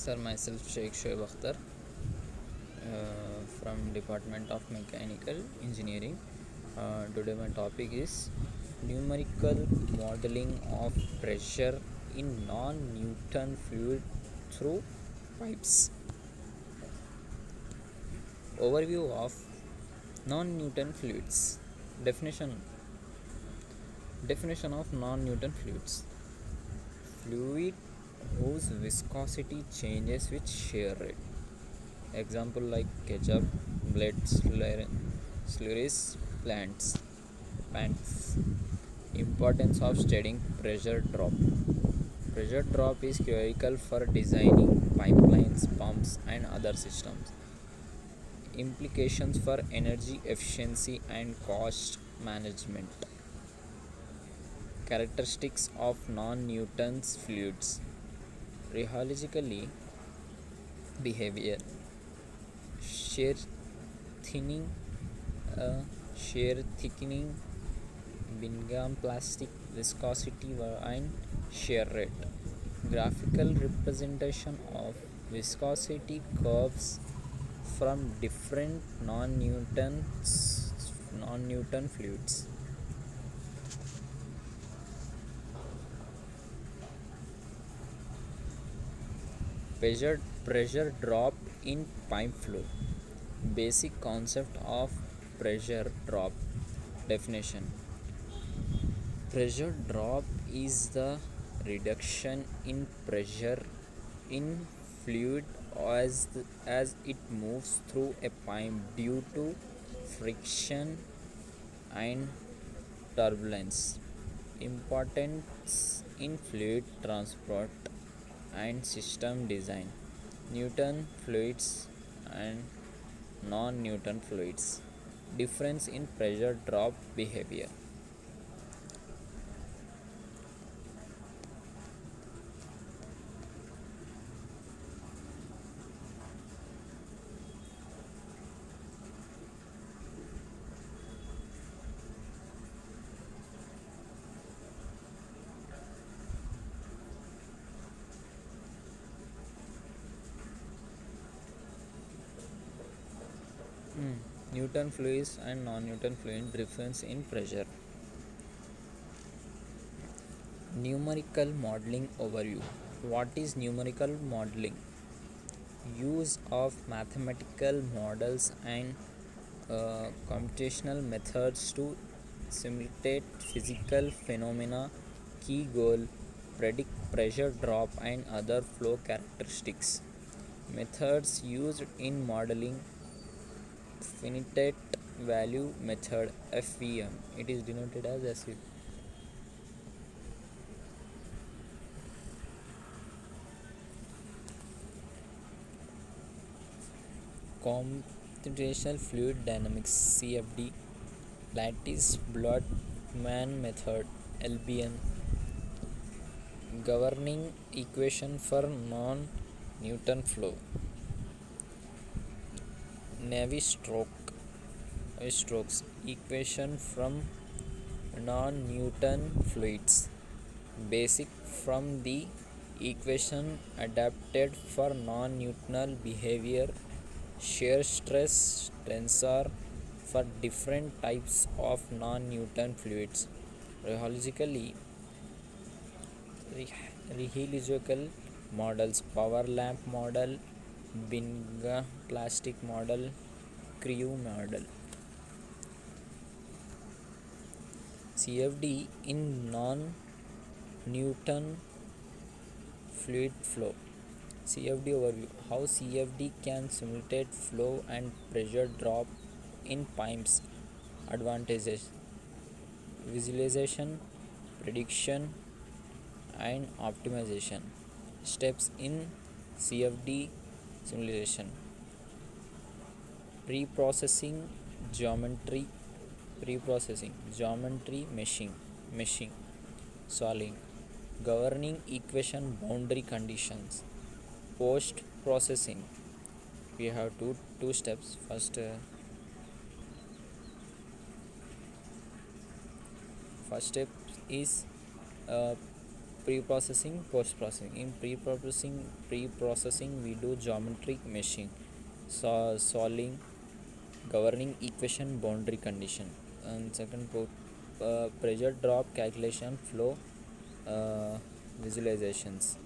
Sir, myself Sheikh Shoaib Akhtar from Department of Mechanical Engineering. Today my topic is numerical modeling of pressure in non-Newton fluid through pipes. Overview of non-Newton fluids. Definition Definition of non-Newton fluids. Fluid whose viscosity changes with shear rate. Example like ketchup, blood, slurries, pants. Importance of studying pressure drop. Pressure drop is critical for designing pipelines, pumps, and other systems. Implications for energy efficiency and cost management. Characteristics of non-Newton's fluids. Rheologically, behavior. Shear thinning, shear thickening, Bingham plastic viscosity and shear rate. Graphical representation of viscosity curves from different non-Newton fluids. Pressure drop in pipe flow. Basic concept of pressure drop. Definition. Pressure drop is the reduction in pressure in fluid as it moves through a pipe due to friction and turbulence. Importance in fluid transport and system design. Newton fluids and non-Newton fluids. Difference in pressure drop behavior. Newton fluids and non-Newton fluid difference in pressure. Numerical modeling overview. What is numerical modeling? Use of mathematical models and computational methods to simulate physical phenomena. Key goal: predict pressure drop and other flow characteristics. Methods used in modeling: finite value method FVM. It is denoted as SVM. Computational fluid dynamics CFD. Lattice Boltzmann method LBM. Governing equation for non-Newton flow. Navier-Stokes equation from non-Newton fluids. Basic from the equation adapted for non-Newtonal behavior. Shear stress tensor for different types of non-Newton fluids. Rheologically, models: power lamp model, Bingham plastic model, Crew model. CFD in non-Newton fluid flow. CFD overview. How CFD can simulate flow and pressure drop in pipes. Advantages: visualization, prediction, and optimization. Steps in CFD simulation: pre-processing, geometry meshing, solving, governing equation boundary conditions. Post processing, we have two steps. First step is Pre-processing, post-processing. In pre-processing we do geometric meshing, solving, governing equation, boundary condition. And second, pressure drop calculation, flow, uh, visualizations.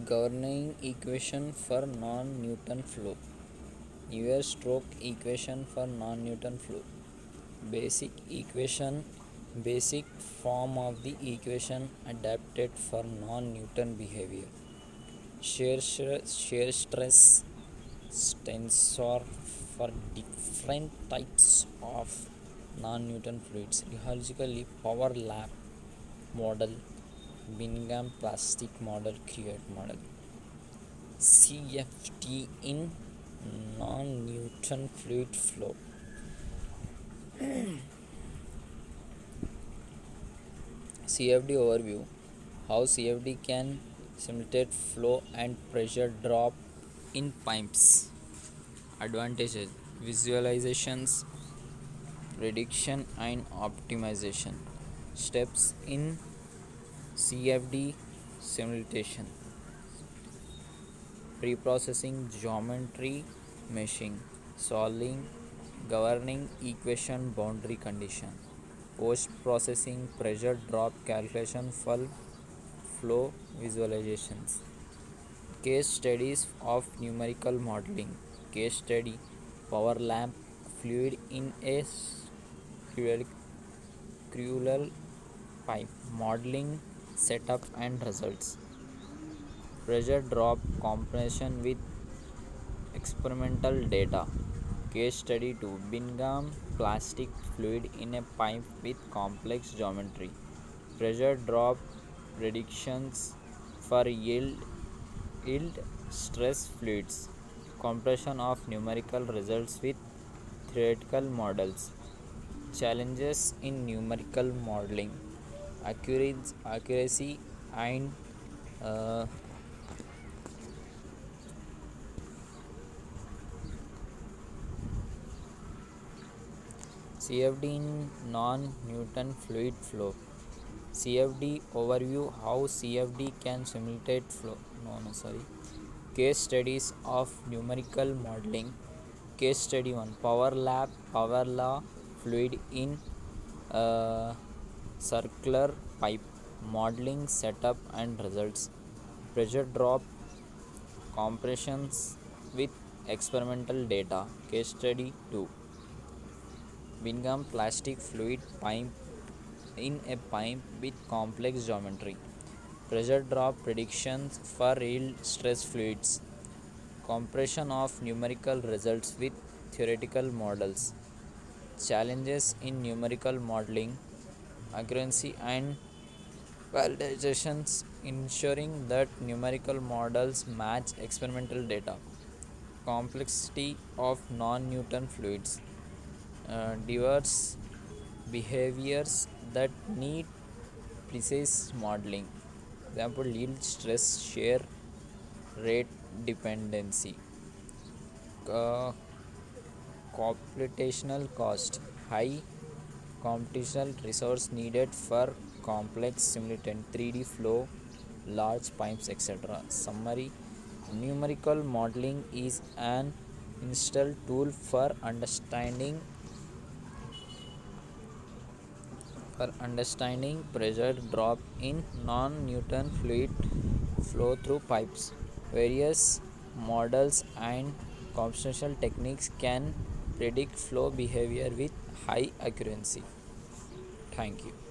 Governing equation for non-Newton flow. Navier-Stokes equation for non-Newton flow. Basic equation, basic form of the equation adapted for non-Newton behavior. Shear stress tensor for different types of non-Newton fluids. Geologically, power lab model, Bingham plastic model, create model. CFD in non-Newton fluid flow. CFD overview. How CFD can simulate flow and pressure drop in pipes. Advantages: visualizations, prediction and optimization. Steps in CFD simulation: pre-processing, geometry meshing, solving, governing equation, boundary condition. Post-processing, pressure drop calculation, flow visualizations. Case studies of numerical modeling. Case study: power lamp fluid in a crucial pipe. Modeling, setup and results. Pressure drop compression with experimental data. Case study 2: Bingham plastic fluid in a pipe with complex geometry. Pressure drop predictions for yield stress fluids. Comparison of numerical results with theoretical models. Challenges in numerical modeling: accuracy and CFD in non-Newton fluid flow. CFD overview: how CFD can simulate flow. Case studies of numerical modeling. Case study 1: power law fluid in circular pipe. Modeling, setup and results. Pressure drop compressions with experimental data. Case study 2: Bingham plastic fluid pipe in a pipe with complex geometry. Pressure drop predictions for yield stress fluids. Comparison of numerical results with theoretical models. Challenges in numerical modeling: accuracy and validations, ensuring that numerical models match experimental data. Complexity of non-Newton fluids, diverse behaviors that need precise modeling. Example: yield stress, shear rate dependency. Computational cost: high computational resource needed for complex simulation, 3D flow, large pipes, etc. Summary: numerical modeling is an installed tool for understanding pressure drop in non-Newton fluid flow through pipes. Various models and Computational techniques can predict flow behavior with high accuracy. Thank you.